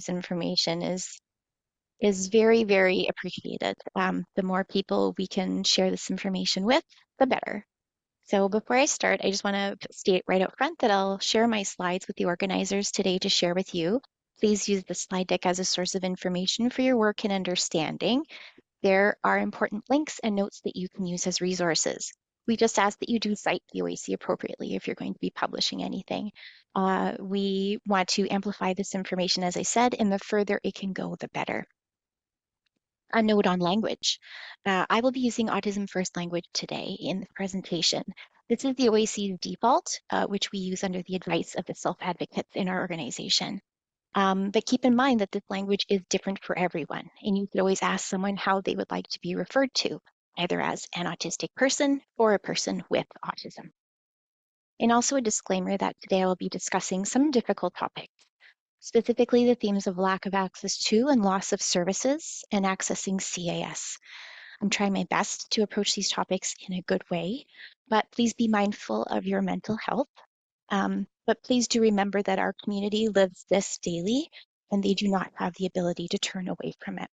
information is very, very appreciated. The more people we can share this information with, the better. So before I start, I just want to state right up front that I'll share my slides with the organizers today to share with you. Please use the slide deck as a source of information for your work and understanding. There are important links and notes that you can use as resources. We just ask that you do cite the OAC appropriately if you're going to be publishing anything. We want to amplify this information, as I said, and the further it can go, the better. A note on language. I will be using Autism First Language today in the presentation. This is the OAC's default, which we use under the advice of the self-advocates in our organization. But keep in mind that this language is different for everyone, and you could always ask someone how they would like to be referred to, either as an autistic person or a person with autism. And also a disclaimer that today I will be discussing some difficult topics, specifically the themes of lack of access to and loss of services and accessing CAS. I'm trying my best to approach these topics in a good way, but please be mindful of your mental health. But please do remember that our community lives this daily and they do not have the ability to turn away from it.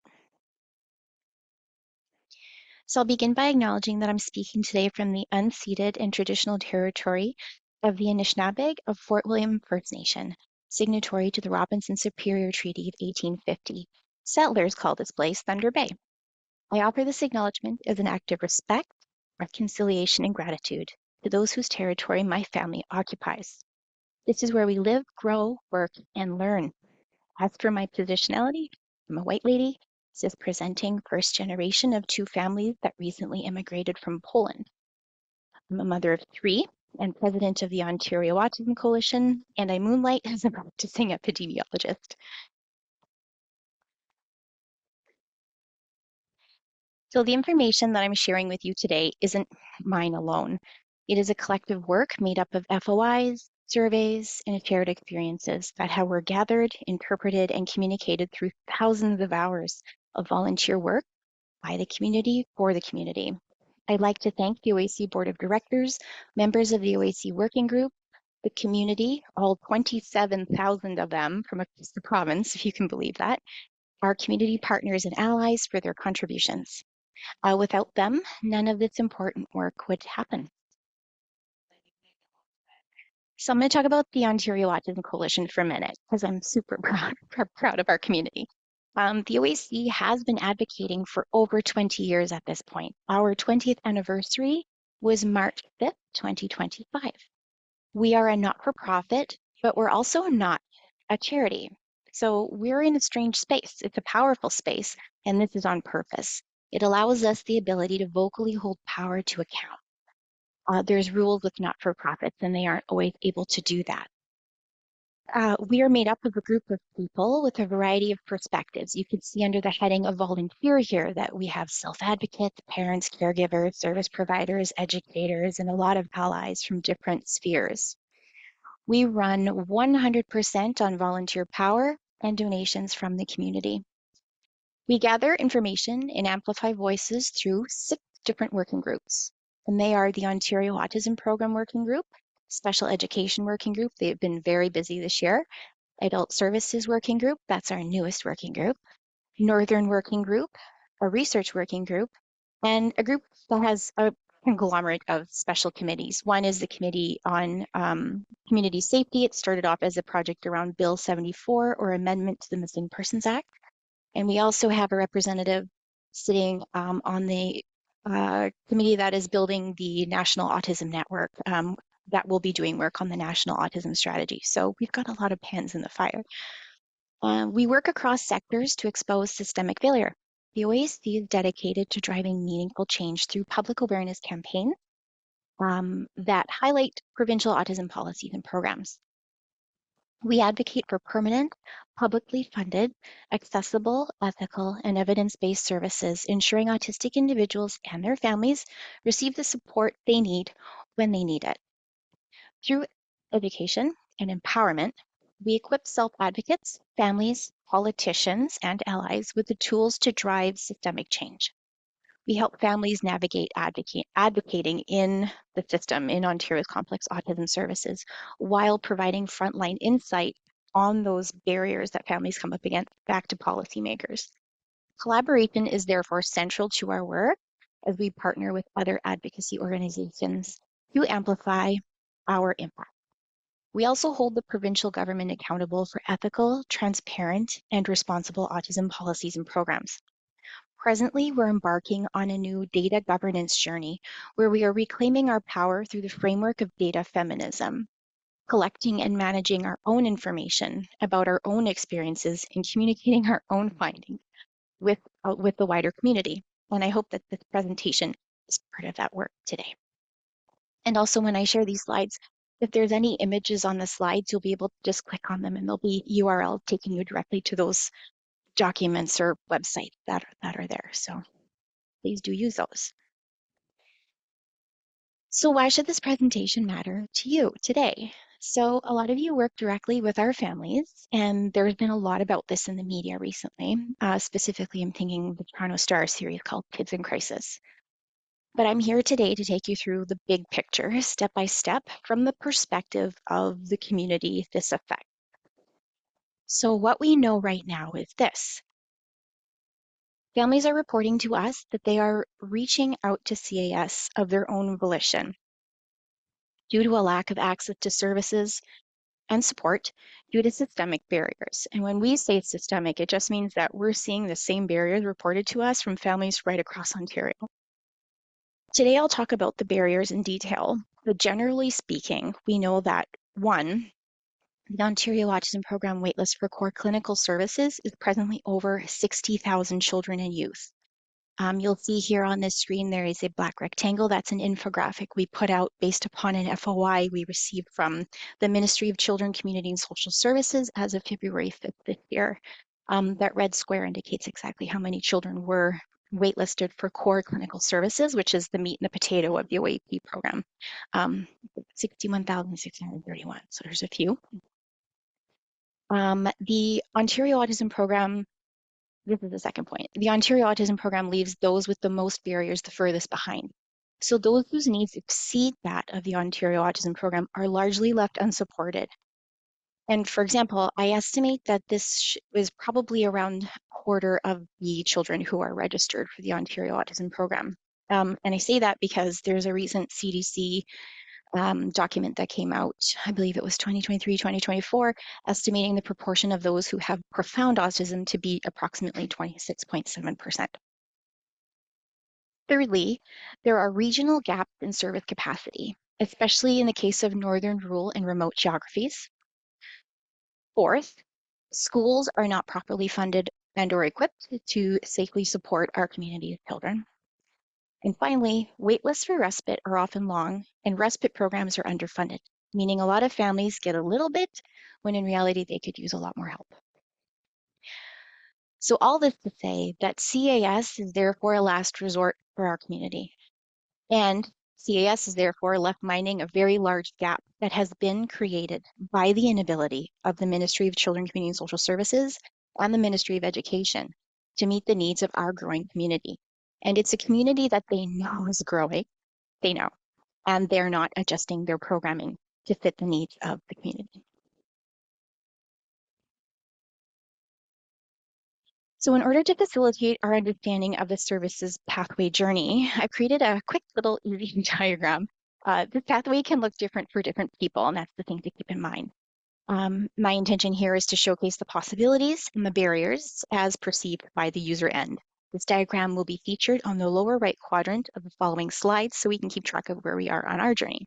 So I'll begin by acknowledging that I'm speaking today from the unceded and traditional territory of the Anishinaabe of Fort William First Nation, signatory to the Robinson Superior Treaty of 1850. Settlers call this place Thunder Bay. I offer this acknowledgement as an act of respect, reconciliation, and gratitude to those whose territory my family occupies. This is where we live, grow, work, and learn. As for my positionality, I'm a white lady, cis presenting first generation of two families that recently immigrated from Poland. I'm a mother of three and president of the Ontario Autism Coalition, and I moonlight as a practicing epidemiologist. So the information that I'm sharing with you today isn't mine alone. It is a collective work made up of FOIs, surveys, and shared experiences that were gathered, interpreted, and communicated through thousands of hours of volunteer work by the community for the community. I'd like to thank the OAC Board of Directors, members of the OAC Working Group, the community, all 27,000 of them from across the province, if you can believe that, our community partners and allies for their contributions. Without them, none of this important work would happen. So I'm going to talk about the Ontario Autism Coalition for a minute because I'm super proud of our community. The OAC has been advocating for over 20 years at this point. Our 20th anniversary was March 5th, 2025. We are a not-for-profit, but we're also not a charity. So we're in a strange space. It's a powerful space, and this is on purpose. It allows us the ability to vocally hold power to account. There's rules with not-for-profits, and they aren't always able to do that. We are made up of a group of people with a variety of perspectives. You can see under the heading of volunteer here that we have self-advocates, parents, caregivers, service providers, educators, and a lot of allies from different spheres. We run 100% on volunteer power and donations from the community. We gather information and amplify voices through 6 different working groups, and they are the Ontario Autism Program Working Group, Special Education Working Group, they've been very busy this year, Adult Services Working Group, that's our newest working group, Northern Working Group, a Research Working Group, and a group that has a conglomerate of special committees. One is the Committee on Community Safety. It started off as a project around Bill 74 or Amendment to the Missing Persons Act. And we also have a representative sitting on the committee that is building the National Autism Network that will be doing work on the National Autism Strategy. So we've got a lot of pans in the fire. We work across sectors to expose systemic failure. The OAC is dedicated to driving meaningful change through public awareness campaigns that highlight provincial autism policies and programs. We advocate for permanent, publicly funded, accessible, ethical, and evidence-based services, ensuring autistic individuals and their families receive the support they need when they need it. Through education and empowerment, we equip self-advocates, families, politicians, and allies with the tools to drive systemic change. We help families navigate advocating in the system in Ontario's complex autism services while providing frontline insight on those barriers that families come up against back to policymakers. Collaboration is therefore central to our work as we partner with other advocacy organizations to amplify our impact. We also hold the provincial government accountable for ethical, transparent, and responsible autism policies and programs. Presently, we're embarking on a new data governance journey where we are reclaiming our power through the framework of data feminism, collecting and managing our own information about our own experiences and communicating our own findings with the wider community. And I hope that this presentation is part of that work today. And also when I share these slides, if there's any images on the slides, you'll be able to just click on them and there'll be URL taking you directly to those documents or websites that are there. So please do use those. So why should this presentation matter to you today? So a lot of you work directly with our families, and there's been a lot about this in the media recently. Specifically, I'm thinking the Toronto Star series called Kids in Crisis. But I'm here today to take you through the big picture, step by step, from the perspective of the community this affects. So what we know right now is this. Families are reporting to us that they are reaching out to CAS of their own volition due to a lack of access to services and support due to systemic barriers. And when we say systemic, it just means that we're seeing the same barriers reported to us from families right across Ontario. Today, I'll talk about the barriers in detail, but generally speaking, we know that one, the Ontario Autism Program waitlist for core clinical services is presently over 60,000 children and youth. You'll see here on this screen, there is a black rectangle. That's an infographic we put out based upon an FOI we received from the Ministry of Children, Community and Social Services as of February 5th this year. That red square indicates exactly how many children were waitlisted for core clinical services, which is the meat and the potato of the OAP program. 61,631, so there's a few. The Ontario Autism Program, this is the second point. The Ontario Autism Program leaves those with the most barriers the furthest behind. So those whose needs exceed that of the Ontario Autism Program are largely left unsupported. And for example, I estimate that this is probably around a quarter of the children who are registered for the Ontario Autism Program. And I say that because there's a recent CDC document that came out, I believe it was 2023, 2024, estimating the proportion of those who have profound autism to be approximately 26.7%. Thirdly, there are regional gaps in service capacity, especially in the case of northern, rural, and remote geographies. Fourth, schools are not properly funded and or equipped to safely support our community of children. And finally, waitlists for respite are often long and respite programs are underfunded, meaning a lot of families get a little bit when in reality they could use a lot more help. So all this to say that CAS is therefore a last resort for our community. And CAS is therefore left minding a very large gap that has been created by the inability of the Ministry of Children, Community and Social Services and the Ministry of Education to meet the needs of our growing community. And it's a community that they know is growing, they know, and they're not adjusting their programming to fit the needs of the community. So in order to facilitate our understanding of the services pathway journey, I've created a quick little easy diagram. This pathway can look different for different people, and that's the thing to keep in mind. My intention here is to showcase the possibilities and the barriers as perceived by the user end. This diagram will be featured on the lower right quadrant of the following slides so we can keep track of where we are on our journey.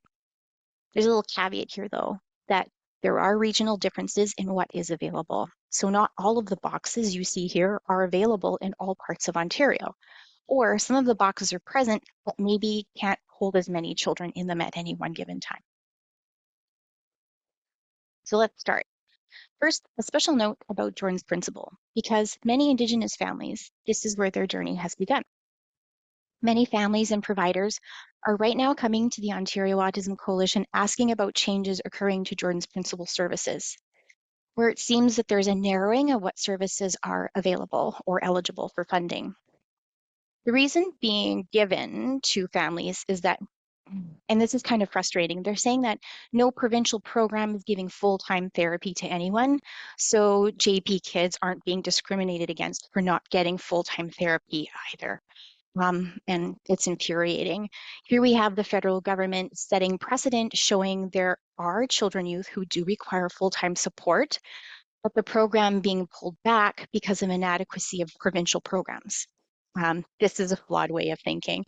There's a little caveat here though, that there are regional differences in what is available. So not all of the boxes you see here are available in all parts of Ontario, or some of the boxes are present, but maybe can't hold as many children in them at any one given time. So let's start. First, a special note about Jordan's principle, because many Indigenous families, this is where their journey has begun. Many families and providers are right now coming to the Ontario Autism Coalition asking about changes occurring to Jordan's principal services, where it seems that there's a narrowing of what services are available or eligible for funding. The reason being given to families is that And this is kind of frustrating. They're saying that no provincial program is giving full-time therapy to anyone, so JP kids aren't being discriminated against for not getting full-time therapy either. And it's infuriating. Here we have the federal government setting precedent, showing there are children, youth who do require full-time support, but the program being pulled back because of inadequacy of provincial programs. This is a flawed way of thinking.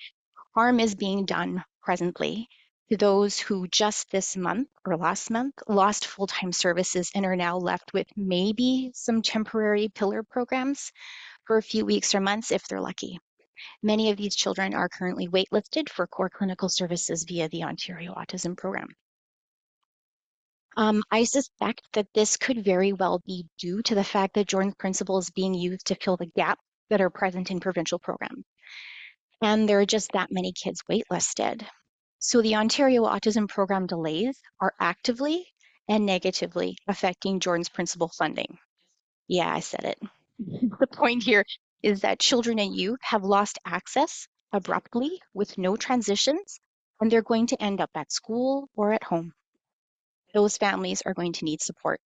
Harm is being done presently to those who just this month or last month lost full-time services and are now left with maybe some temporary pillar programs for a few weeks or months if they're lucky. Many of these children are currently waitlisted for core clinical services via the Ontario Autism Program. I suspect that this could very well be due to the fact that Jordan's principle is being used to fill the gaps that are present in provincial programs. And there are just that many kids waitlisted. So the Ontario Autism Program delays are actively and negatively affecting Jordan's principal funding. Yeah, I said it. The point here is that children and youth have lost access abruptly with no transitions, and they're going to end up at school or at home. Those families are going to need support.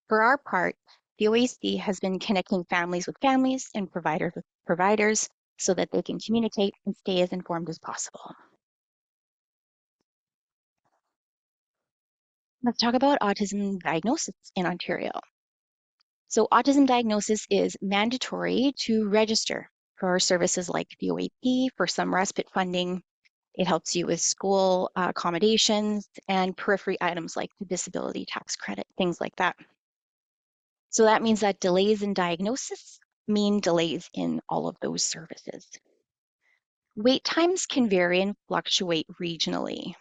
For our part, the OAC has been connecting families with families and providers with providers so that they can communicate and stay as informed as possible. Let's talk about autism diagnosis in Ontario. So autism diagnosis is mandatory to register for services like the OAP, for some respite funding. It helps you with school accommodations and periphery items like the disability tax credit, things like that. So that means that delays in diagnosis mean delays in all of those services. Wait times can vary and fluctuate regionally.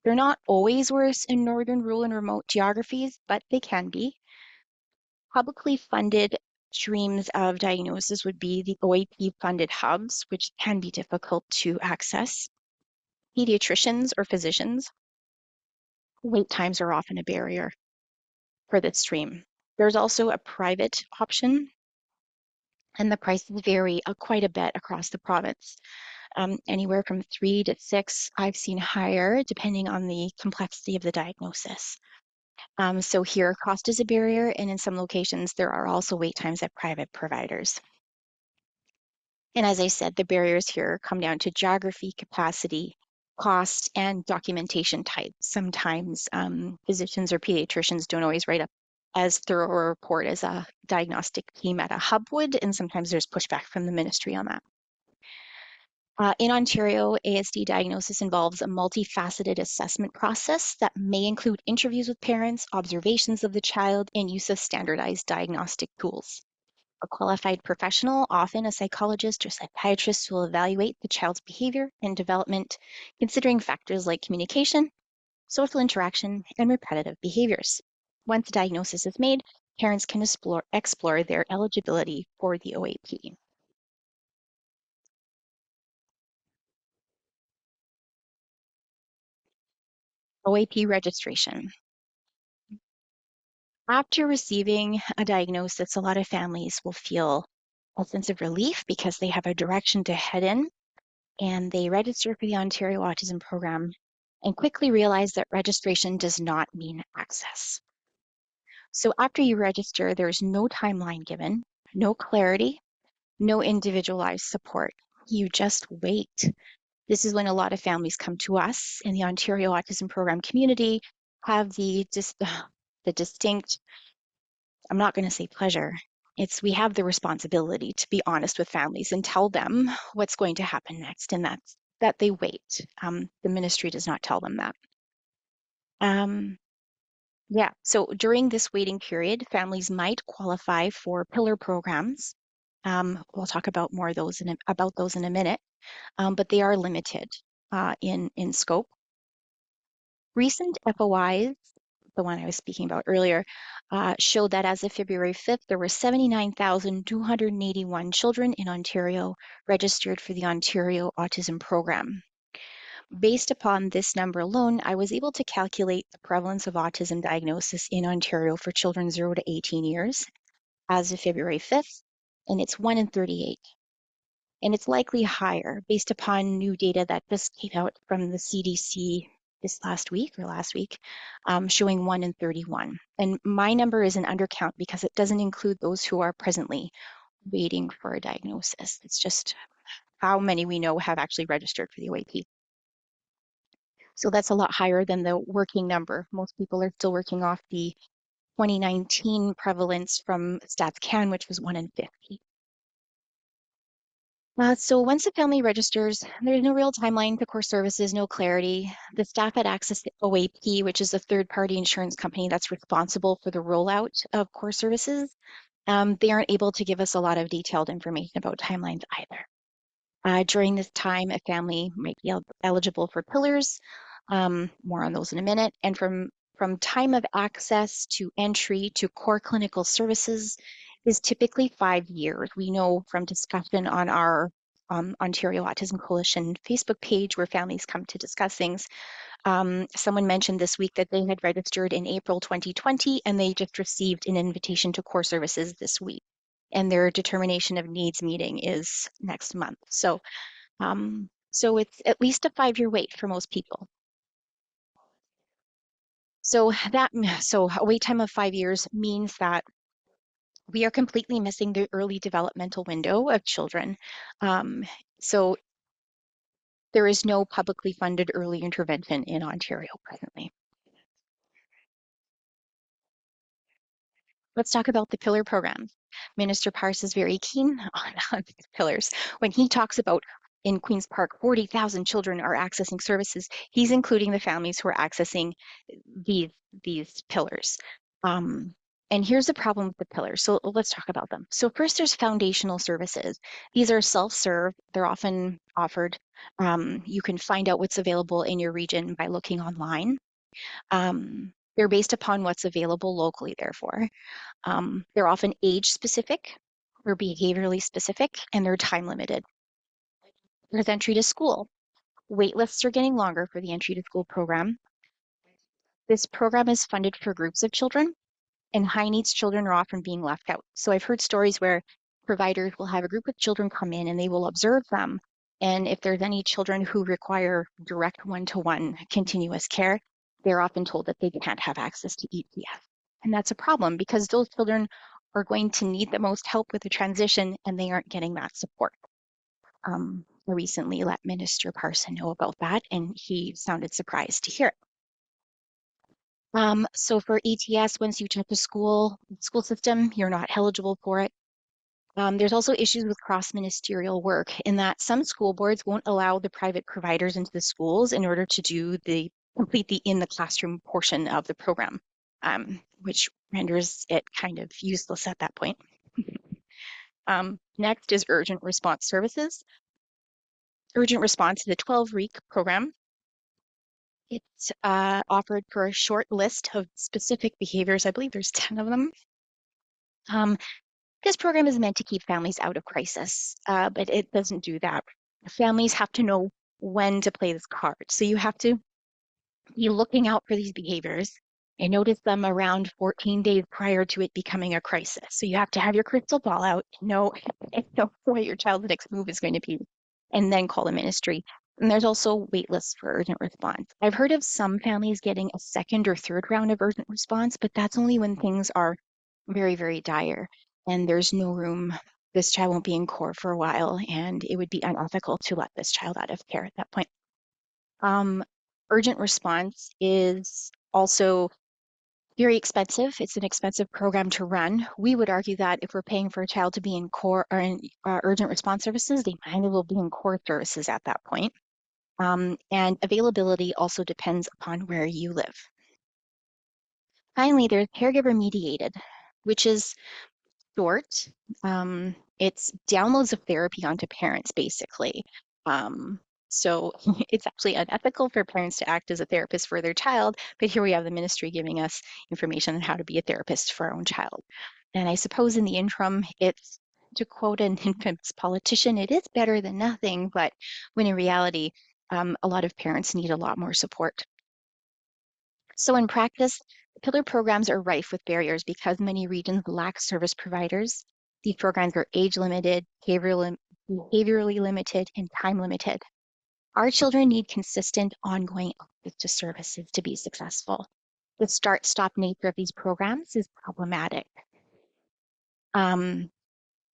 They're not always worse in northern, rural, and remote geographies, but they can be. Publicly funded streams of diagnosis would be the OAP funded hubs, which can be difficult to access. Pediatricians or physicians, wait times are often a barrier for this stream. There's also a private option, and the prices vary quite a bit across the province. Anywhere from 3 to 6, I've seen higher depending on the complexity of the diagnosis. So here, cost is a barrier, and in some locations, there are also wait times at private providers. And as I said, the barriers here come down to geography, capacity, cost, and documentation type. Sometimes physicians or pediatricians don't always write up as thorough a report as a diagnostic team at a hub would, and sometimes there's pushback from the ministry on that. In Ontario, ASD diagnosis involves a multifaceted assessment process that may include interviews with parents, observations of the child, and use of standardized diagnostic tools. A qualified professional, often a psychologist or psychiatrist, will evaluate the child's behavior and development, considering factors like communication, social interaction, and repetitive behaviors. Once a diagnosis is made, parents can explore their eligibility for the OAP. OAP registration. After receiving a diagnosis, a lot of families will feel a sense of relief because they have a direction to head in, and they register for the Ontario Autism Program and quickly realize that registration does not mean access. So after you register, there's no timeline given, no clarity, no individualized support. You just wait. This is when a lot of families come to us in the Ontario Autism Program community, have the distinct, I'm not going to say pleasure, we have the responsibility to be honest with families and tell them what's going to happen next, and that's that they wait. The ministry does not tell them that. Yeah, so during this waiting period, families might qualify for pillar programs. We'll talk about more of those about those in a minute, but they are limited in scope. Recent FOIs, the one I was speaking about earlier, showed that as of February 5th, there were 79,281 children in Ontario registered for the Ontario Autism Program. Based upon this number alone, I was able to calculate the prevalence of autism diagnosis in Ontario for children 0 to 18 years as of February 5th, and it's 1 in 38. And it's likely higher based upon new data that just came out from the CDC this last week, showing 1 in 31. And my number is an undercount because it doesn't include those who are presently waiting for a diagnosis. It's just how many we know have actually registered for the OAP. So that's a lot higher than the working number. Most people are still working off the 2019 prevalence from StatsCan, which was 1 in 50. So once a family registers, there's no real timeline to core services, no clarity. The staff at Access OAP, which is a third-party insurance company that's responsible for the rollout of core services, they aren't able to give us a lot of detailed information about timelines either. During this time, a family might be eligible for pillars. More on those in a minute. And from time of access to entry to core clinical services is typically 5 years. We know from discussion on our Ontario Autism Coalition Facebook page where families come to discuss things. Someone mentioned this week that they had registered in April 2020 and they just received an invitation to core services this week. And their determination of needs meeting is next month. So it's at least a 5-year wait for most people. So a wait time of 5 years means that we are completely missing the early developmental window of children. So there is no publicly funded early intervention in Ontario presently. Let's talk about the pillar programs. Minister Parse is very keen on these pillars. When he talks about in Queen's Park, 40,000 children are accessing services, he's including the families who are accessing these pillars. And here's the problem with the pillars. So let's talk about them. So first, there's foundational services. These are self-serve. They're often offered. You can find out what's available in your region by looking online. They're based upon what's available locally, therefore. They're often age specific or behaviorally specific, and they're time limited. There's entry to school. Wait lists are getting longer for the entry to school program. This program is funded for groups of children, and high needs children are often being left out. So I've heard stories where providers will have a group of children come in and they will observe them. And if there's any children who require direct one-to-one continuous care, they're often told that they can't have access to ETS. And that's a problem because those children are going to need the most help with the transition and they aren't getting that support. I recently let Minister Parson know about that and he sounded surprised to hear it. So for ETS, once you check the school system, you're not eligible for it. There's also issues with cross-ministerial work in that some school boards won't allow the private providers into the schools in order to complete the in the classroom portion of the program, which renders it kind of useless at that point. Next is urgent response services. Urgent response is a 12-week program. It's offered for a short list of specific behaviors. I believe there's 10 of them. This program is meant to keep families out of crisis, but it doesn't do that. Families have to know when to play this card. So you have to be looking out for these behaviors and notice them around 14 days prior to it becoming a crisis. So you have to have your crystal ball out, know what your child's next move is going to be, and then call the ministry. And there's also wait lists for urgent response. I've heard of some families getting a second or third round of urgent response, but that's only when things are very, very dire and there's no room. This child won't be in core for a while, and it would be unethical to let this child out of care at that point. Urgent response is also very expensive. It's an expensive program to run. We would argue that if we're paying for a child to be in core or in urgent response services, they might as well be in core services at that point. And availability also depends upon where you live. Finally, there's caregiver mediated, which is short. It's downloads of therapy onto parents, basically. So it's actually unethical for parents to act as a therapist for their child, but here we have the ministry giving us information on how to be a therapist for our own child. And I suppose in the interim, it's, to quote an infamous politician, it is better than nothing, but when in reality, a lot of parents need a lot more support. So in practice, pillar programs are rife with barriers because many regions lack service providers. These programs are age limited, behaviorally limited, and time limited. Our children need consistent, ongoing access to services to be successful. The start-stop nature of these programs is problematic. Um,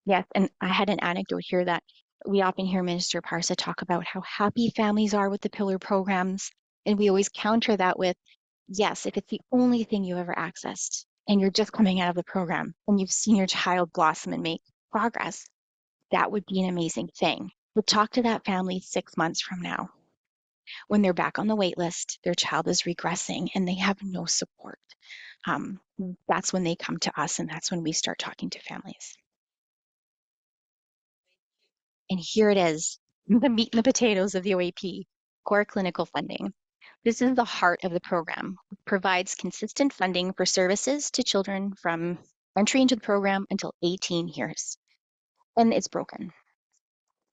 yes, and I had an anecdote here that we often hear Minister Parsa talk about how happy families are with the pillar programs, and we always counter that with, yes, if it's the only thing you ever accessed, and you're just coming out of the program, and you've seen your child blossom and make progress, that would be an amazing thing. But talk to that family 6 months from now when they're back on the wait list, their child is regressing and they have no support. Um, that's when they come to us, and that's when we start talking to families. And here it is, the meat and the potatoes of the OAP, core clinical funding. This is the heart of the program. It provides consistent funding for services to children from entry into the program until 18 years. And it's broken.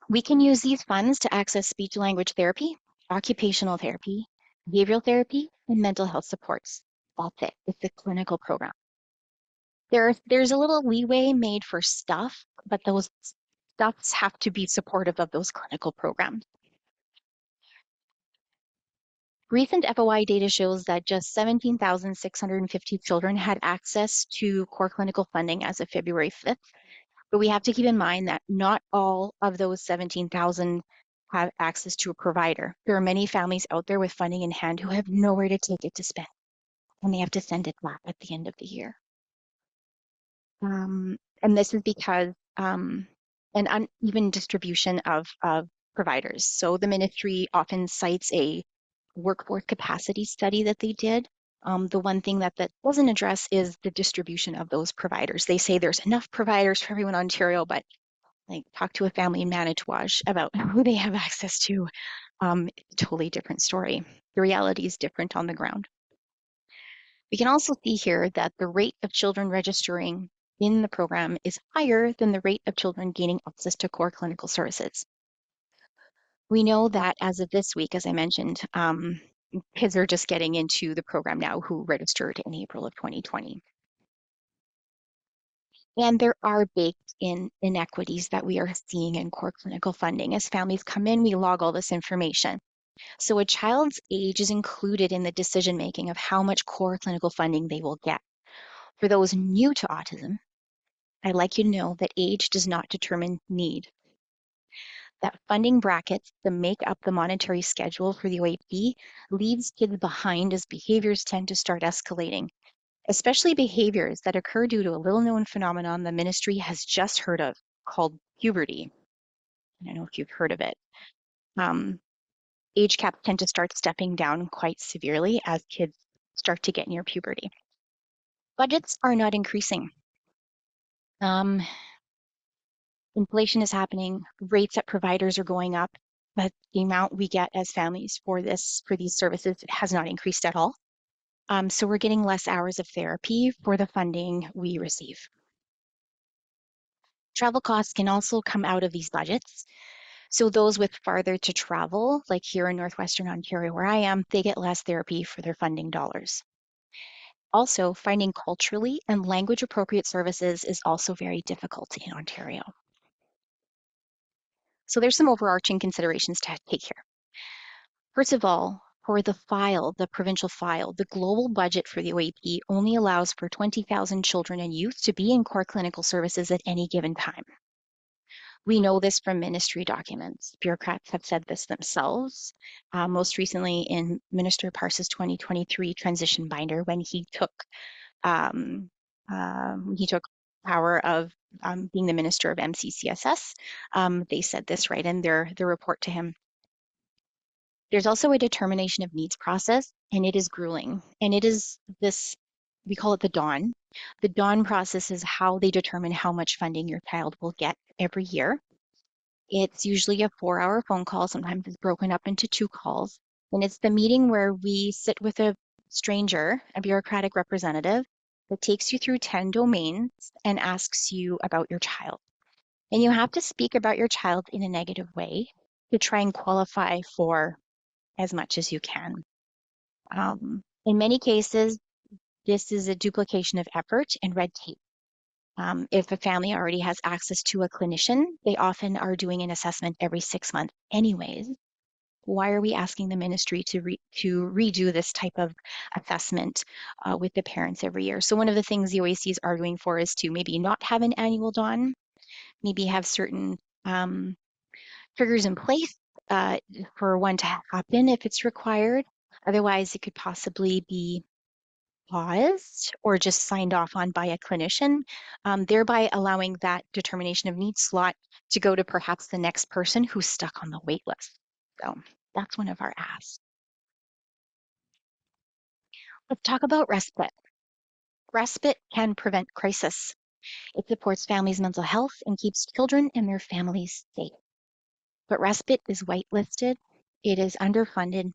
We can use these funds to access speech language therapy, occupational therapy, behavioral therapy, and mental health supports. That's it. It's a clinical program. There's a little leeway made for stuff, but those stuffs have to be supportive of those clinical programs. Recent FOI data shows that just 17,650 children had access to core clinical funding as of February 5th. But we have to keep in mind that not all of those 17,000 have access to a provider. There are many families out there with funding in hand who have nowhere to take it to spend, and they have to send it back at the end of the year. And this is because an uneven distribution of providers. So the ministry often cites a workforce capacity study that they did. The one thing that doesn't address is the distribution of those providers. They say there's enough providers for everyone in Ontario, but like talk to a family in Manitouwadge about who they have access to. It's a totally different story. The reality is different on the ground. We can also see here that the rate of children registering in the program is higher than the rate of children gaining access to core clinical services. We know that as of this week, as I mentioned, kids are just getting into the program now who registered in April of 2020. And there are baked in inequities that we are seeing in core clinical funding. As families come in, we log all this information. So a child's age is included in the decision making of how much core clinical funding they will get. For those new to autism, I'd like you to know that age does not determine need. That funding brackets that make up the monetary schedule for the OAP leaves kids behind as behaviors tend to start escalating, especially behaviors that occur due to a little-known phenomenon the ministry has just heard of called puberty. I don't know if you've heard of it. Age caps tend to start stepping down quite severely as kids start to get near puberty. Budgets are not increasing. Inflation is happening, rates at providers are going up, but the amount we get as families for these services has not increased at all. So we're getting less hours of therapy for the funding we receive. Travel costs can also come out of these budgets. So those with farther to travel, like here in Northwestern Ontario where I am, they get less therapy for their funding dollars. Also, finding culturally and language appropriate services is also very difficult in Ontario. So there's some overarching considerations to take here. First of all, for the provincial file, the global budget for the OAP only allows for 20,000 children and youth to be in core clinical services at any given time. We know this from ministry documents. Bureaucrats have said this themselves. Most recently in Minister Parsa's 2023 transition binder, when he took power of being the minister of MCCSS, they said this right in their report to him. There's also a determination of needs process, and it is grueling. And it is this, we call it the DAWN. The DAWN process is how they determine how much funding your child will get every year. It's usually a 4-hour phone call. Sometimes it's broken up into 2 calls. And it's the meeting where we sit with a stranger, a bureaucratic representative, that takes you through 10 domains and asks you about your child. And you have to speak about your child in a negative way to try and qualify for as much as you can. In many cases, this is a duplication of effort and red tape. If a family already has access to a clinician, they often are doing an assessment every 6 months anyways. Why are we asking the ministry to redo this type of assessment with the parents every year? So one of the things the OAC is arguing for is to maybe not have an annual dawn, maybe have certain triggers in place for one to happen if it's required. Otherwise, it could possibly be paused or just signed off on by a clinician, thereby allowing that determination of need slot to go to perhaps the next person who's stuck on the wait list. So that's one of our asks. Let's talk about respite. Respite can prevent crisis. It supports families' mental health and keeps children and their families safe. But respite is whitelisted, it is underfunded,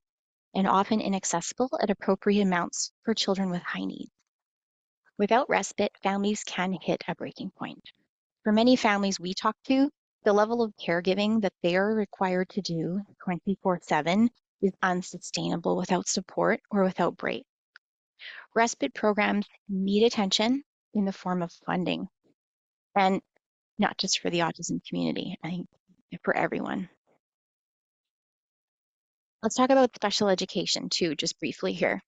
and often inaccessible at appropriate amounts for children with high needs. Without respite, families can hit a breaking point. For many families we talk to, the level of caregiving that they are required to do 24/7 is unsustainable without support or without break. Respite programs need attention in the form of funding, and not just for the autism community, I think for everyone. Let's talk about special education too, just briefly here,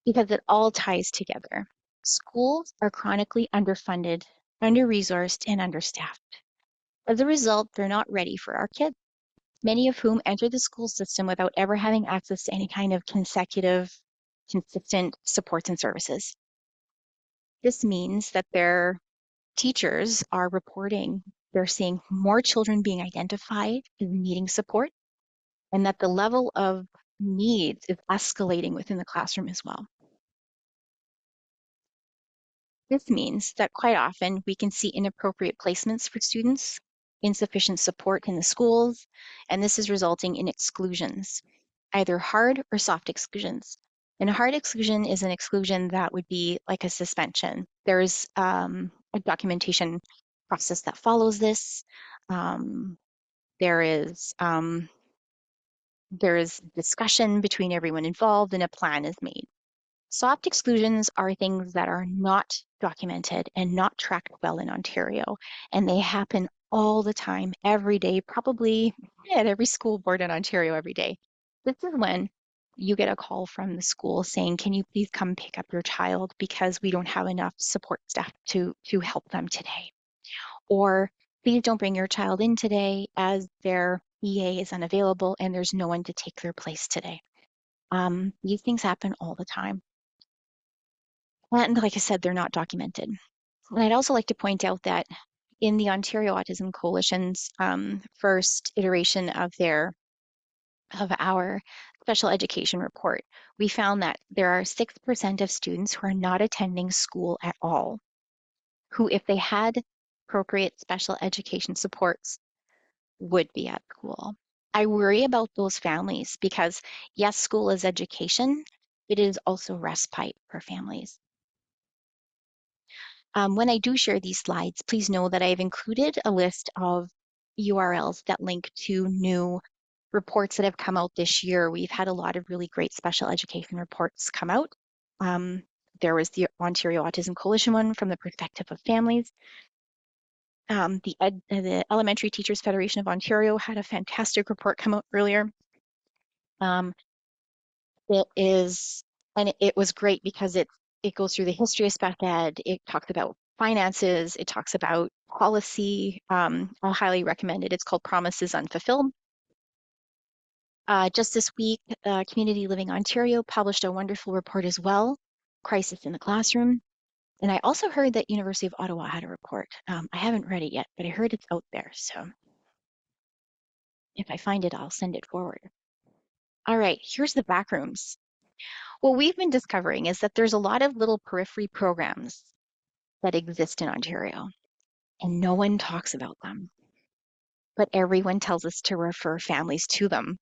because it all ties together. Schools are chronically underfunded, under-resourced, and understaffed. As a result, they're not ready for our kids, many of whom enter the school system without ever having access to any kind of consistent supports and services. This means that their teachers are reporting they're seeing more children being identified as needing support, and that the level of needs is escalating within the classroom as well. This means that quite often we can see inappropriate placements for students, insufficient support in the schools, and this is resulting in exclusions, either hard or soft exclusions. And a hard exclusion is an exclusion that would be like a suspension. There's a documentation process that follows this. Um, there is discussion between everyone involved and a plan is made. Soft exclusions are things that are not documented and not tracked well in Ontario, and they happen all the time, every day, probably at every school board in Ontario every day. This is when you get a call from the school saying, can you please come pick up your child because we don't have enough support staff to help them today? Or please don't bring your child in today as their EA is unavailable and there's no one to take their place today. These things happen all the time. And like I said, they're not documented. And I'd also like to point out that in the Ontario Autism Coalition's first iteration of our special education report, we found that there are 6% of students who are not attending school at all, who, if they had appropriate special education supports, would be at school. I worry about those families because, yes, school is education, it is also respite for families. When I do share these slides, please know that I've included a list of URLs that link to new reports that have come out this year. We've had a lot of really great special education reports come out. There was the Ontario Autism Coalition one from the perspective of families. The Elementary Teachers Federation of Ontario had a fantastic report come out earlier. It was great because it goes through the history of spec ed, it talks about finances, it talks about policy. I'll highly recommend it. It's called Promises Unfulfilled. Just this week, Community Living Ontario published a wonderful report as well, Crisis in the Classroom. And I also heard that University of Ottawa had a report. I haven't read it yet, but I heard it's out there. So if I find it, I'll send it forward. All right, here's the back rooms. What we've been discovering is that there's a lot of little periphery programs that exist in Ontario, and no one talks about them. But everyone tells us to refer families to them,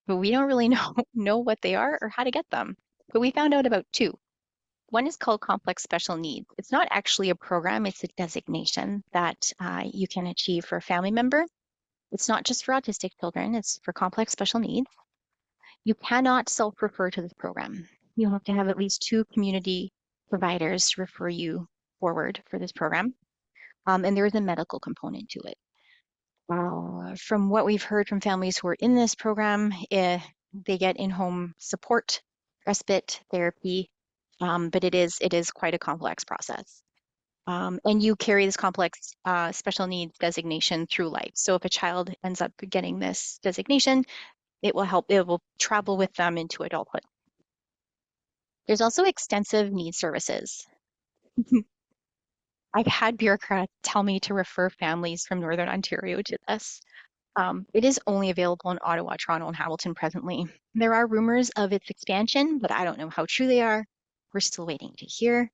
but we don't really know what they are or how to get them. But we found out about two. One is called Complex Special Needs. It's not actually a program, it's a designation that you can achieve for a family member. It's not just for autistic children, it's for complex special needs. You cannot self-refer to this program. You have to have at least two community providers refer you forward for this program. and there is a medical component to it. From what we've heard from families who are in this program, they get in-home support, respite therapy, but it is quite a complex process. And you carry this complex special needs designation through life. So if a child ends up getting this designation, it will travel with them into adulthood. There's also extensive needs services. I've had bureaucrats tell me to refer families from Northern Ontario to this. It is only available in Ottawa, Toronto, and Hamilton presently. There are rumors of its expansion, but I don't know how true they are. We're still waiting to hear.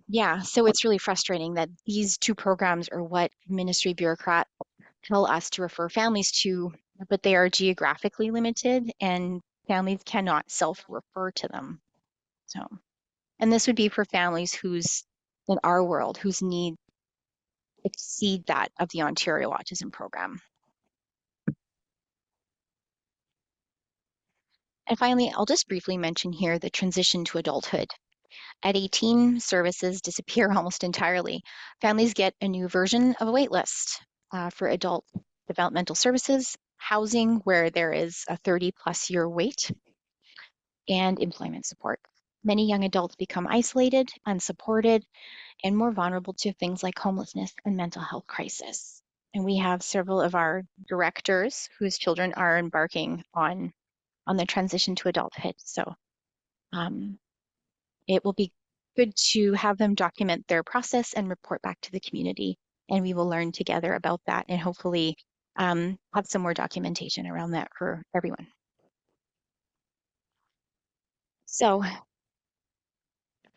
Yeah, so it's really frustrating that these two programs are what ministry bureaucrats tell us to refer families to, but they are geographically limited and families cannot self-refer to them. So, and this would be for families in our world, whose needs exceed that of the Ontario Autism Program. And finally, I'll just briefly mention here the transition to adulthood. At 18, services disappear almost entirely. Families get a new version of a wait list for adult developmental services, housing where there is a 30+ year wait, and employment support. Many young adults become isolated, unsupported, and more vulnerable to things like homelessness and mental health crisis. And we have several of our directors whose children are embarking on the transition to adulthood. So um, it will be good to have them document their process and report back to the community. And we will learn together about that and hopefully have some more documentation around that for everyone. So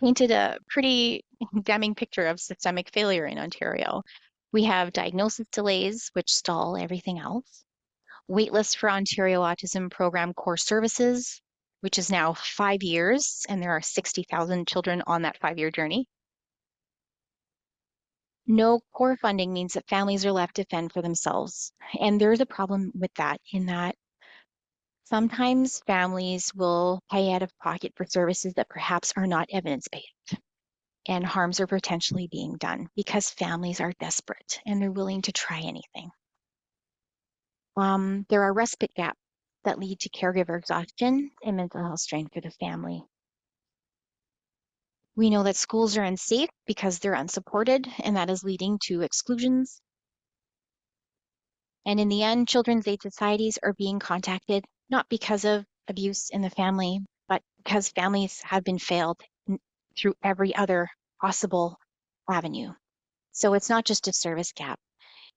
painted a pretty damning picture of systemic failure in Ontario. We have diagnosis delays, which stall everything else. Waitlist for Ontario Autism Program core services, which is now 5 years, and there are 60,000 children on that 5-year journey. No core funding means that families are left to fend for themselves. And there's a problem with that, in that sometimes families will pay out of pocket for services that perhaps are not evidence-based, and harms are potentially being done because families are desperate and they're willing to try anything. There are respite gaps that lead to caregiver exhaustion and mental health strain for the family. We know that schools are unsafe because they're unsupported, and that is leading to exclusions. And in the end, children's aid societies are being contacted not because of abuse in the family, but because families have been failed through every other possible avenue. So it's not just a service gap,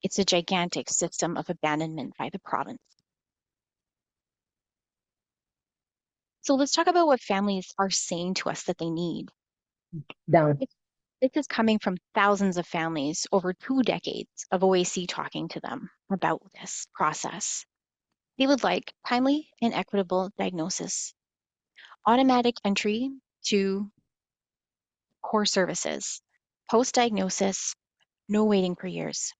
it's a gigantic system of abandonment by the province. So let's talk about what families are saying to us that they need. Down. This is coming from thousands of families over 2 decades of OAC talking to them about this process. They would like timely and equitable diagnosis, automatic entry to core services, post-diagnosis, no waiting for years,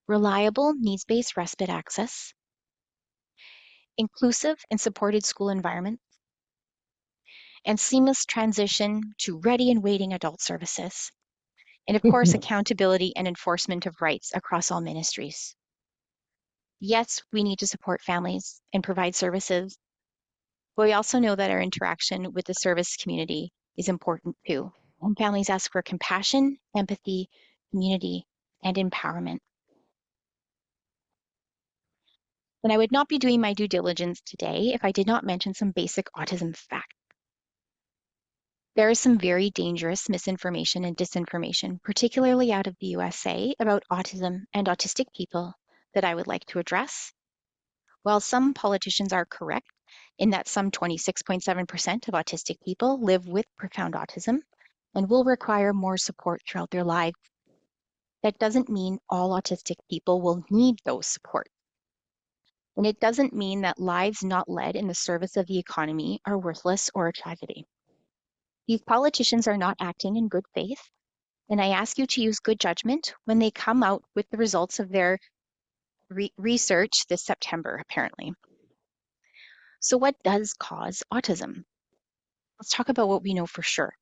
reliable needs-based respite access, inclusive and supported school environments, and seamless transition to ready and waiting adult services. And of course, accountability and enforcement of rights across all ministries. Yes, we need to support families and provide services, but we also know that our interaction with the service community is important too. And families ask for compassion, empathy, community, and empowerment. And I would not be doing my due diligence today if I did not mention some basic autism facts. There is some very dangerous misinformation and disinformation, particularly out of the USA, about autism and autistic people that I would like to address. While some politicians are correct in that some 26.7% of autistic people live with profound autism and will require more support throughout their lives, that doesn't mean all autistic people will need those supports. And it doesn't mean that lives not led in the service of the economy are worthless or a tragedy. These politicians are not acting in good faith, and I ask you to use good judgment when they come out with the results of their research this September, apparently. So what does cause autism? Let's talk about what we know for sure.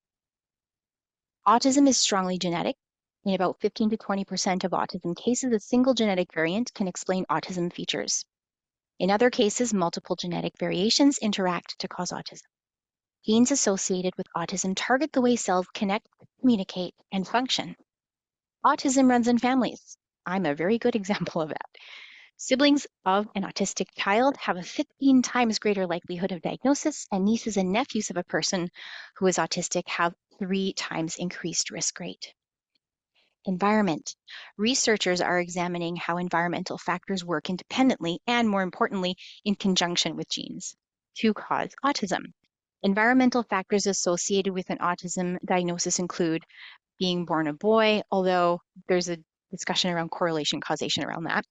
Autism is strongly genetic, In about 15 to 20% of autism cases, a single genetic variant can explain autism features. In other cases, multiple genetic variations interact to cause autism. Genes associated with autism target the way cells connect, communicate, and function. Autism runs in families. I'm a very good example of that. Siblings of an autistic child have a 15 times greater likelihood of diagnosis, and nieces and nephews of a person who is autistic have 3 times increased risk rate. Environment. Researchers are examining how environmental factors work independently and, more importantly, in conjunction with genes to cause autism. Environmental factors associated with an autism diagnosis include being born a boy, although there's a discussion around correlation causation around that.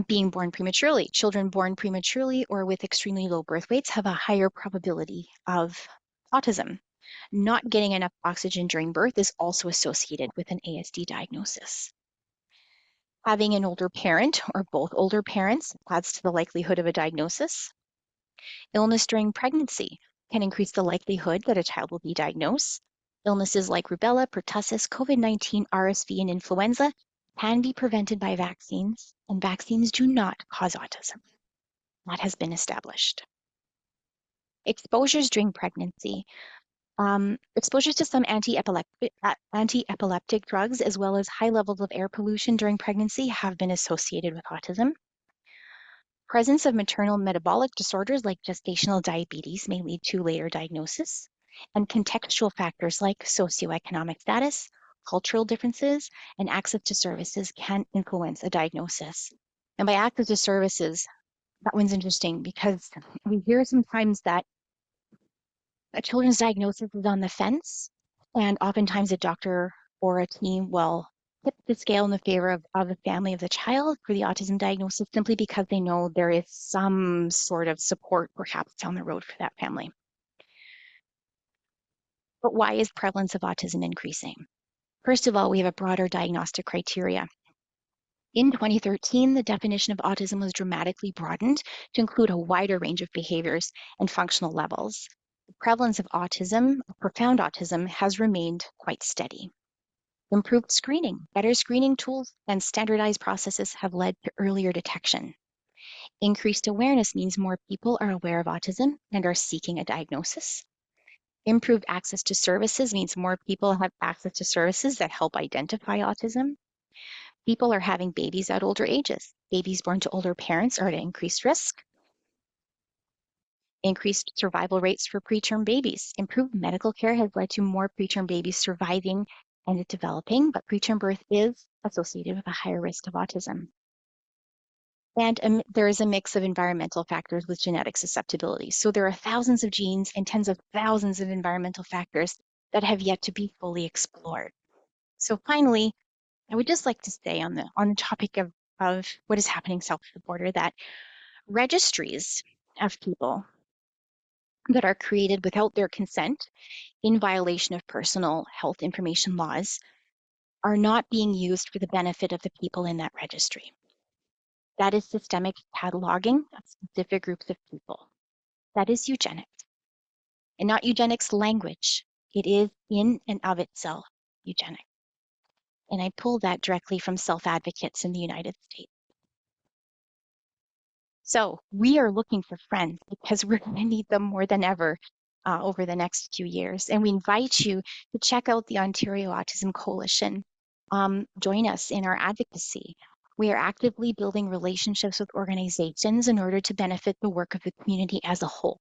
Being born prematurely. Children born prematurely or with extremely low birth weights have a higher probability of autism. Not getting enough oxygen during birth is also associated with an ASD diagnosis. Having an older parent or both older parents adds to the likelihood of a diagnosis. Illness during pregnancy can increase the likelihood that a child will be diagnosed. Illnesses like rubella, pertussis, COVID-19, RSV, and influenza can be prevented by vaccines, and vaccines do not cause autism. That has been established. Exposures during pregnancy. Exposures to some anti-epileptic drugs, as well as high levels of air pollution during pregnancy, have been associated with autism. Presence of maternal metabolic disorders like gestational diabetes may lead to later diagnosis, and contextual factors like socioeconomic status, cultural differences, and access to services can influence a diagnosis. And by access to services, that one's interesting because we hear sometimes that a children's diagnosis is on the fence, and oftentimes a doctor or a team will tip the scale in the favor of the family of the child for the autism diagnosis simply because they know there is some sort of support perhaps down the road for that family. But why is prevalence of autism increasing? First of all, we have a broader diagnostic criteria. In 2013, the definition of autism was dramatically broadened to include a wider range of behaviors and functional levels. The prevalence of autism, profound autism, has remained quite steady. Improved screening, better screening tools, and standardized processes have led to earlier detection. Increased awareness means more people are aware of autism and are seeking a diagnosis. Improved access to services means more people have access to services that help identify autism. People are having babies at older ages. Babies born to older parents are at increased risk. Increased survival rates for preterm babies. Improved medical care has led to more preterm babies surviving and developing, but preterm birth is associated with a higher risk of autism. And there is a mix of environmental factors with genetic susceptibility. So there are thousands of genes and tens of thousands of environmental factors that have yet to be fully explored. So finally, I would just like to say on the topic of what is happening south of the border that registries of people that are created without their consent in violation of personal health information laws are not being used for the benefit of the people in that registry. That is systemic cataloging of specific groups of people. That is eugenics, and not eugenics language. It is in and of itself eugenics. And I pulled that directly from self-advocates in the United States. So we are looking for friends because we're going to need them more than ever over the next few years. And we invite you to check out the Ontario Autism Coalition. Join us in our advocacy. We are actively building relationships with organizations in order to benefit the work of the community as a whole.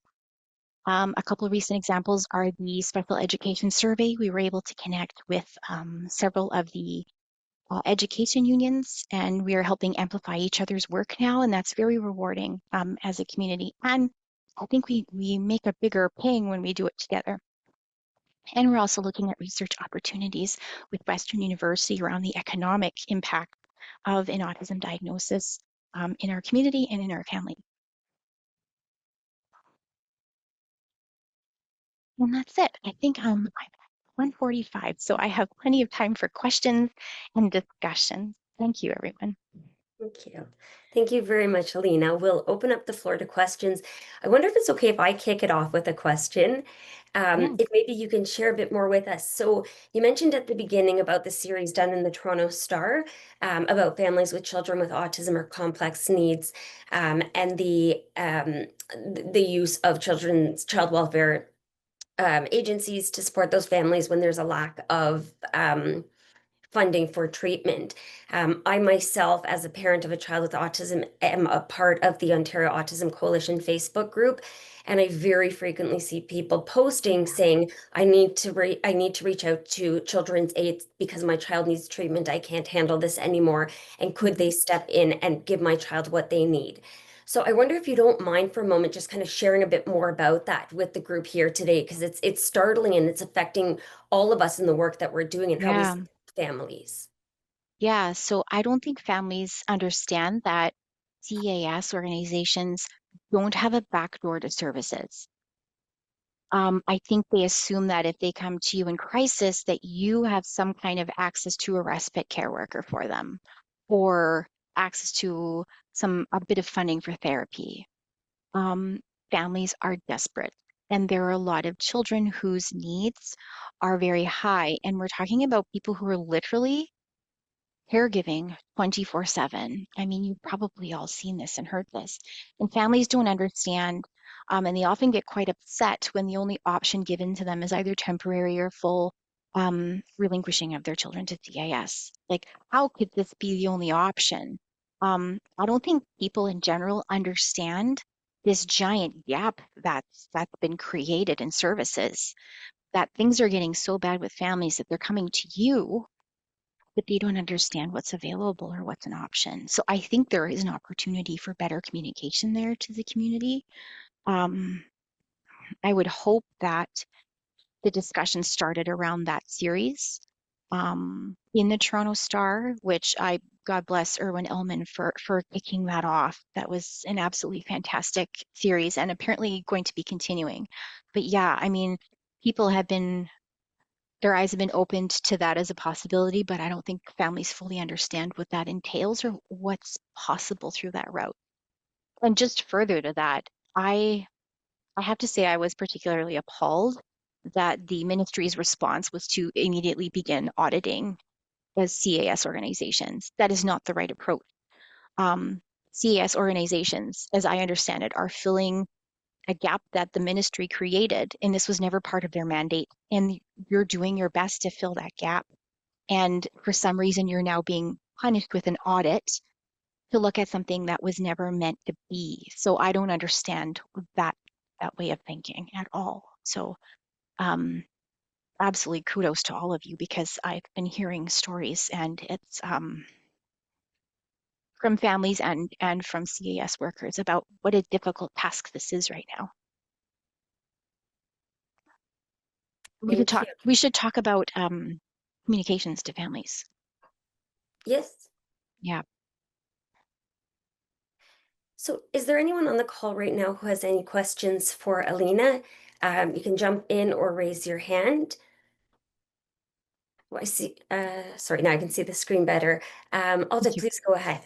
A couple of recent examples are the special education survey. We were able to connect with several of the education unions, and we are helping amplify each other's work now, and that's very rewarding as a community. And I think we make a bigger ping when we do it together. And we're also looking at research opportunities with Western University around the economic impact of an autism diagnosis in our community and in our family. And that's it. I think I'm at 1:45, so I have plenty of time for questions and discussions. Thank you, everyone. Thank you. Thank you very much, Alina. We'll open up the floor to questions. I wonder if it's okay if I kick it off with a question. Yeah. If maybe you can share a bit more with us. So you mentioned at the beginning about the series done in the Toronto Star, about families with children with autism or complex needs, and the use of children's child welfare agencies to support those families when there's a lack of funding for treatment. I myself, as a parent of a child with autism, am a part of the Ontario Autism Coalition Facebook group, and I very frequently see people posting saying, I need to reach out to Children's Aid because my child needs treatment. I can't handle this anymore, and could Mhm. they step in and give my child what they need?" So I wonder if you don't mind for a moment just kind of sharing a bit more about that with the group here today, because it's startling and it's affecting all of us in the work that we're doing and how we Yeah. support families. Yeah. So I don't think families understand that CAS organizations don't have a backdoor to services. I think they assume that if they come to you in crisis, that you have some kind of access to a respite care worker for them, or access to a bit of funding for therapy. Um, Families are desperate, and there are a lot of children whose needs are very high. And we're talking about people who are literally caregiving 24/7. I mean, you've probably all seen this and heard this. And families don't understand, and they often get quite upset when the only option given to them is either temporary or full relinquishing of their children to CIS. Like, how could this be the only option? I don't think people in general understand this giant gap that's been created in services, that things are getting so bad with families that they're coming to you, but they don't understand what's available or what's an option. So I think there is an opportunity for better communication there to the community. Um, I would hope that the discussion started around that series in the Toronto Star, which God bless Irwin Ellman for kicking that off. That was an absolutely fantastic series and apparently going to be continuing. But yeah, I mean, people have been their eyes have been opened to that as a possibility, but I don't think families fully understand what that entails or what's possible through that route. And just further to that, I I have to say I was particularly appalled that the ministry's response was to immediately begin auditing as CAS organizations. That is not the right approach. Um, CAS organizations, as I understand it, are filling a gap that the ministry created, and this was never part of their mandate. And you're doing your best to fill that gap. And for some reason, you're now being punished with an audit to look at something that was never meant to be. So I don't understand that way of thinking at all. So um, absolutely kudos to all of you because I've been hearing stories and it's from families and from CAS workers about what a difficult task this is right now. Thank you. We should talk about communications to families. Yes. Yeah. So is there anyone on the call right now who has any questions for Alina? You can jump in or raise your hand. Oh, I see. Sorry, now I can see the screen better. Alta, Thank you. please go ahead.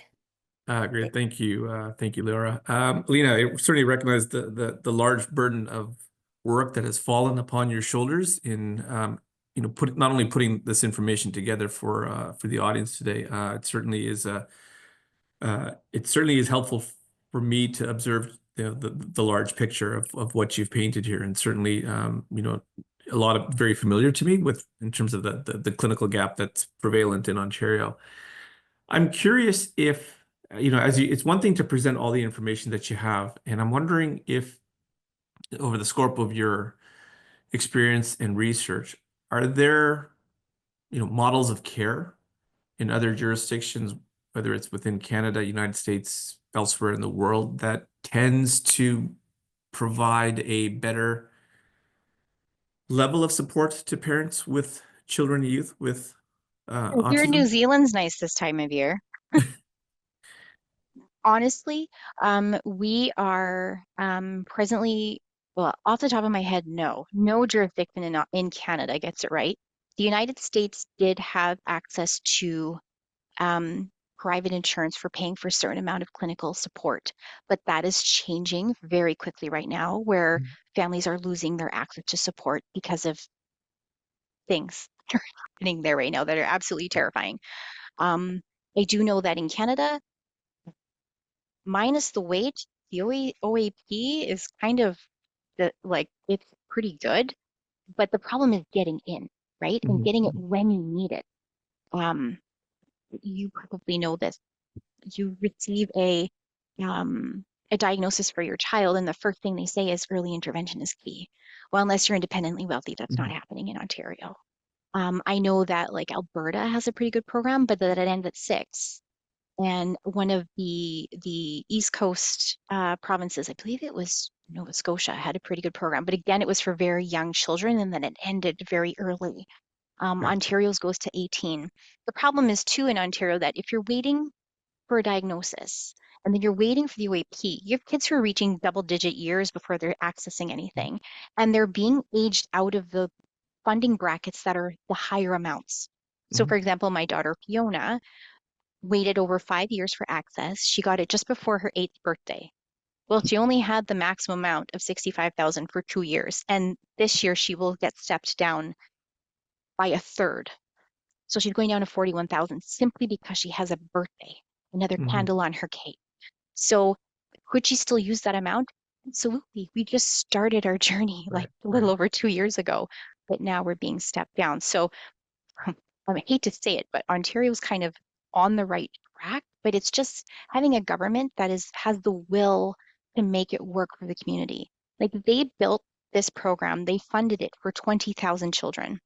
Great. Thank you. Thank you, Laura. Lena, I certainly recognize the large burden of work that has fallen upon your shoulders in not only putting this information together for the audience today. It certainly is helpful for me to observe the large picture of what you've painted here, and certainly a lot of very familiar to me with in terms of the clinical gap that's prevalent in Ontario. I'm curious if, it's one thing to present all the information that you have, and I'm wondering if over the scope of your experience and research, are there, models of care in other jurisdictions, whether it's within Canada, United States, elsewhere in the world, that tends to provide a better level of support to parents with children and youth with Here in New autism? Zealand's nice this time of year. Honestly, we are presently, well, off the top of my head, no jurisdiction in Canada gets it right. The United States did have access to um, private insurance for paying for a certain amount of clinical support. But that is changing very quickly right now, where families are losing their access to support because of things that are happening there right now that are absolutely terrifying. I do know that in Canada, minus the wait, the OAP is kind of it's pretty good, but the problem is getting in, right? And getting it when you need it. Um, you probably know this. You receive a diagnosis for your child, and the first thing they say is early intervention is key. Well, unless you're independently wealthy, that's not happening in Ontario. I know that like Alberta has a pretty good program, but that it ends at 6. And one of the East Coast provinces, I believe it was Nova Scotia, had a pretty good program. But again, it was for very young children, and then it ended very early. Ontario's goes to 18. The problem is too in Ontario that if you're waiting for a diagnosis and then you're waiting for the OAP, you have kids who are reaching double-digit years before they're accessing anything, and they're being aged out of the funding brackets that are the higher amounts. So, for example, my daughter Fiona waited over 5 years for access. She got it just before her 8th birthday. Well, she only had the maximum amount of 65,000 for 2 years, and this year she will get stepped down by a third. So she's going down to 41,000 simply because she has a birthday, another candle on her cake. So could she still use that amount? Absolutely. We just started our journey like a little over 2 years ago, but now we're being stepped down. So I hate to say it, but Ontario's kind of on the right track, but it's just having a government that has the will to make it work for the community. Like they built this program, they funded it for 20,000 children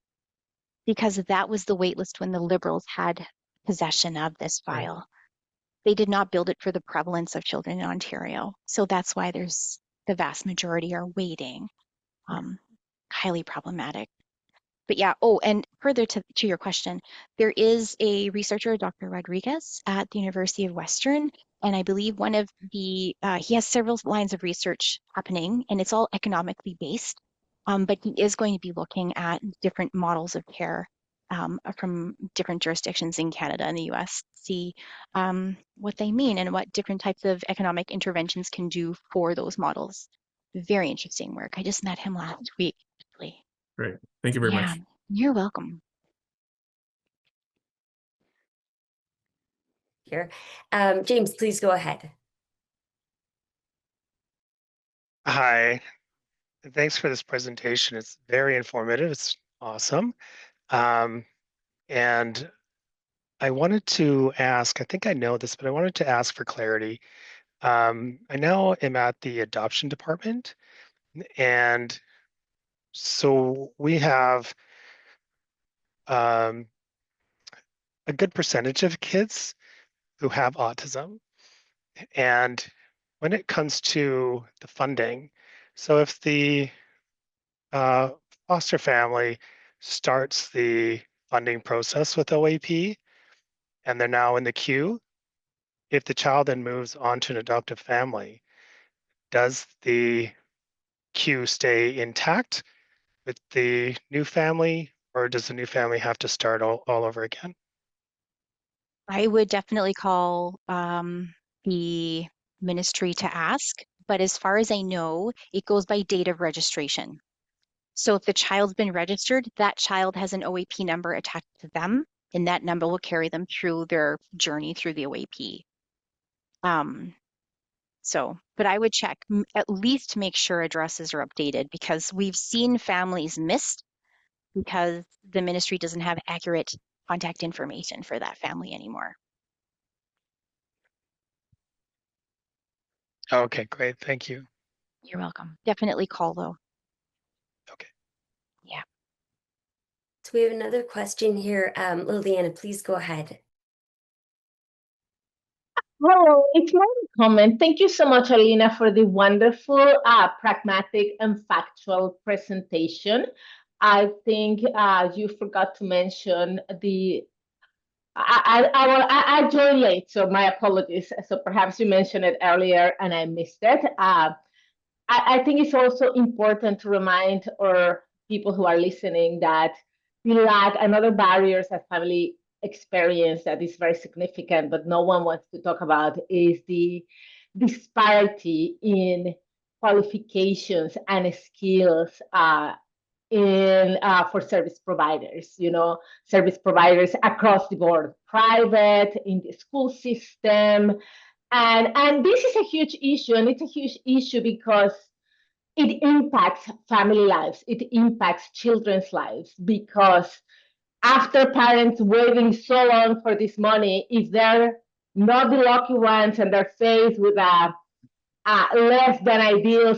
because that was the wait list when the Liberals had possession of this file. They did not build it for the prevalence of children in Ontario. So that's why there's the vast majority are waiting. Highly problematic. But yeah, oh, and further to your question, there is a researcher, Dr. Rodriguez, at the University of Western, and I believe one of he has several lines of research happening, and it's all economically based. But he is going to be looking at different models of care from different jurisdictions in Canada and the US, see what they mean and what different types of economic interventions can do for those models. Very interesting work. I just met him last week, actually. Great. Thank you very Yeah, much. you're welcome. Here. James, please go ahead. Hi, and thanks for this presentation. It's very informative. It's awesome. And I wanted to ask, I think I know this, but I wanted to ask for clarity. I now am at the adoption department, and so we have a good percentage of kids who have autism. And when it comes to the funding, so if the foster family starts the funding process with OAP and they're now in the queue, if the child then moves on to an adoptive family, does the queue stay intact with the new family, or does the new family have to start all over again? I would definitely call the ministry to ask, but as far as I know, it goes by date of registration. So if the child's been registered, that child has an OAP number attached to them, and that number will carry them through their journey through the OAP. But I would check at least make sure addresses are updated because we've seen families missed because the ministry doesn't have accurate contact information for that family anymore. Okay, great. Thank you. You're welcome. Definitely call though. Okay. Yeah. So we have another question here. Liliana, please go ahead. Hello, it's my comment. Thank you so much, Alina, for the wonderful, pragmatic and factual presentation. I think you forgot to mention I joined late, so my apologies. So perhaps you mentioned it earlier and I missed it. I think it's also important to remind our people who are listening that we lack another barriers that family experience that is very significant, but no one wants to talk about, is the disparity in qualifications and skills for service providers, service providers across the board, private, in the school system. And this is a huge issue, and it's a huge issue because it impacts family lives, it impacts children's lives, because after parents waiting so long for this money, if they're not the lucky ones and they're faced with a less than ideal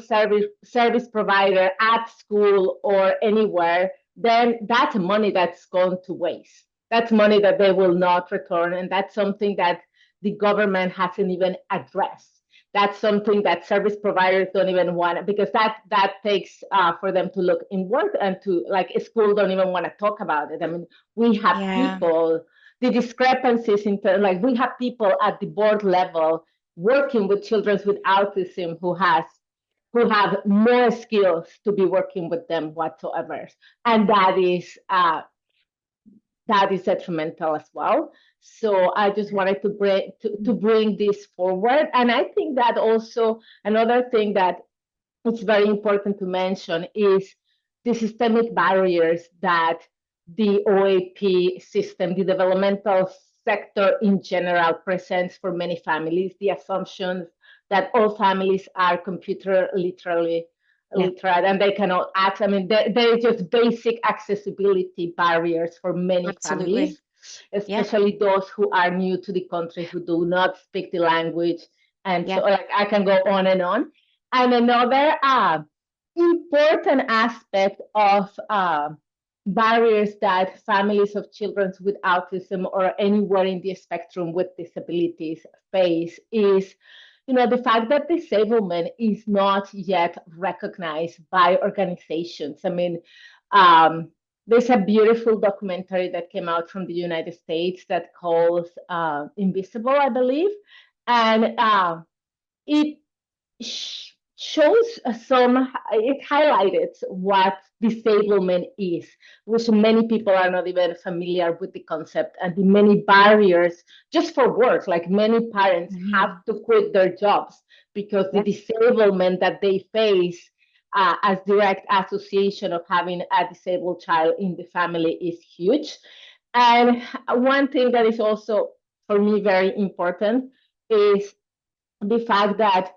service provider at school or anywhere, then that's money that's gone to waste. That's money that they will not return, and that's something that the government hasn't even addressed. That's something that service providers don't even want, because that takes for them to look inward, and to, like, school don't even want to talk about it. I mean, we have people, the discrepancies like, we have people at the board level working with children with autism who have more skills to be working with them whatsoever, and that is detrimental as well. So I just wanted to bring this forward, and I think that also another thing that it's very important to mention is the systemic barriers that the OAP system, the developmental sector in general, presents for many families. The assumption that all families are computer literate and they cannot access. I mean, there is just basic accessibility barriers for many families, especially those who are new to the country, who do not speak the language. And so, like, I can go on and on. And another important aspect of barriers that families of children with autism or anywhere in the spectrum with disabilities face is, the fact that disablement is not yet recognized by organizations. I mean, there's a beautiful documentary that came out from the United States that calls Invisible, I believe. And it shows it highlighted what disablement is, which many people are not even familiar with the concept, and the many barriers just for work. Like, many parents have to quit their jobs because the disablement that they face as direct association of having a disabled child in the family is huge. And one thing that is also, for me, very important is the fact that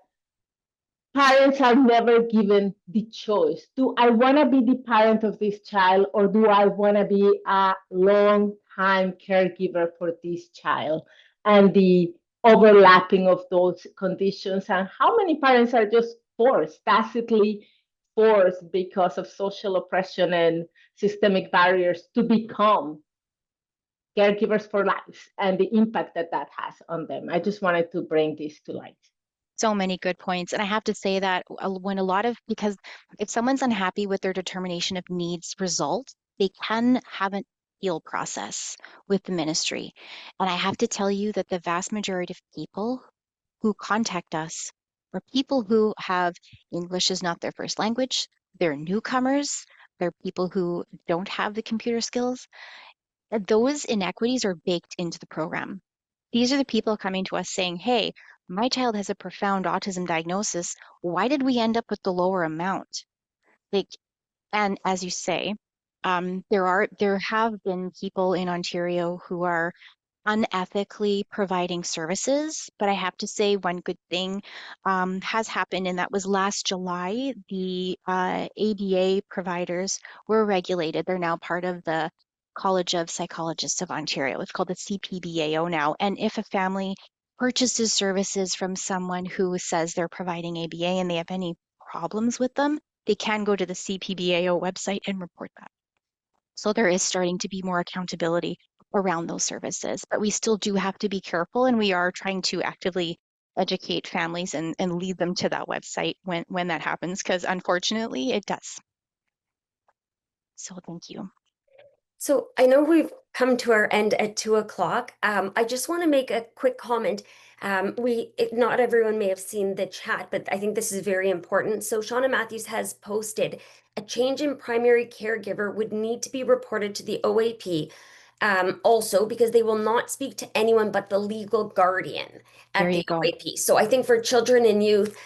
parents are never given the choice. Do I want to be the parent of this child, or do I want to be a long-time caregiver for this child? And the overlapping of those conditions, and how many parents are just tacitly forced because of social oppression and systemic barriers to become caregivers for life, and the impact that has on them. I just wanted to bring this to light. So many good points. And I have to say that because if someone's unhappy with their determination of needs result, they can have an appeal process with the ministry. And I have to tell you that the vast majority of people who contact us are people who have English is not their first language. They're newcomers. They're people who don't have the computer skills. Those inequities are baked into the program. These are the people coming to us saying, hey, my child has a profound autism diagnosis. Why did we end up with the lower amount? And as you say, there have been people in Ontario who are unethically providing services. But I have to say one good thing has happened, and that was last July. The ABA providers were regulated. They're now part of the College of Psychologists of Ontario. It's called the CPBAO now. And if a family purchases services from someone who says they're providing ABA and they have any problems with them, they can go to the CPBAO website and report that. So there is starting to be more accountability around those services, but we still do have to be careful, and we are trying to actively educate families and lead them to that website when that happens, because unfortunately it does. So thank you. So I know we've come to our end at 2:00. I just want to make a quick comment. Not everyone may have seen the chat, but I think this is very important. So Shauna Matthews has posted, a change in primary caregiver would need to be reported to the OAP also because they will not speak to anyone but the legal guardian There at you the go. OAP. So I think for children and youth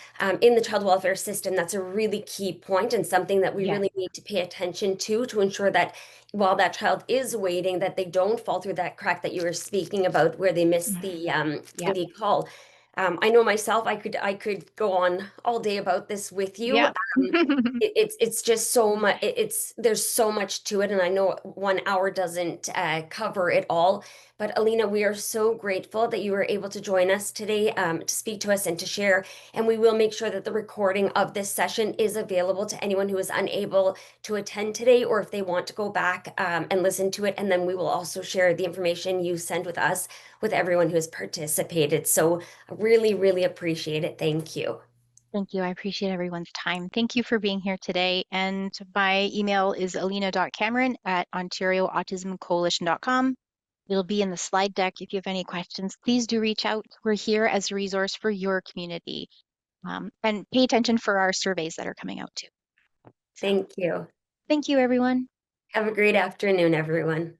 in the child welfare system, that's a really key point and something that we Yeah. really need to pay attention to ensure that while that child is waiting, that they don't fall through that crack that you were speaking about where they miss Yeah. the call. I know myself, I could go on all day about this with you. Yeah. It's just so much. There's so much to it, and I know 1 hour doesn't cover it all. But Alina, we are so grateful that you were able to join us today to speak to us and to share. And we will make sure that the recording of this session is available to anyone who is unable to attend today, or if they want to go back and listen to it. And then we will also share the information you send with us with everyone who has participated. So really, really appreciate it. Thank you. Thank you. I appreciate everyone's time. Thank you for being here today. And my email is alina.cameron@ontarioautismcoalition.com. It'll be in the slide deck. If you have any questions, please do reach out. We're here as a resource for your community. And pay attention for our surveys that are coming out too. So, Thank you. thank you, everyone. Have a great afternoon, everyone.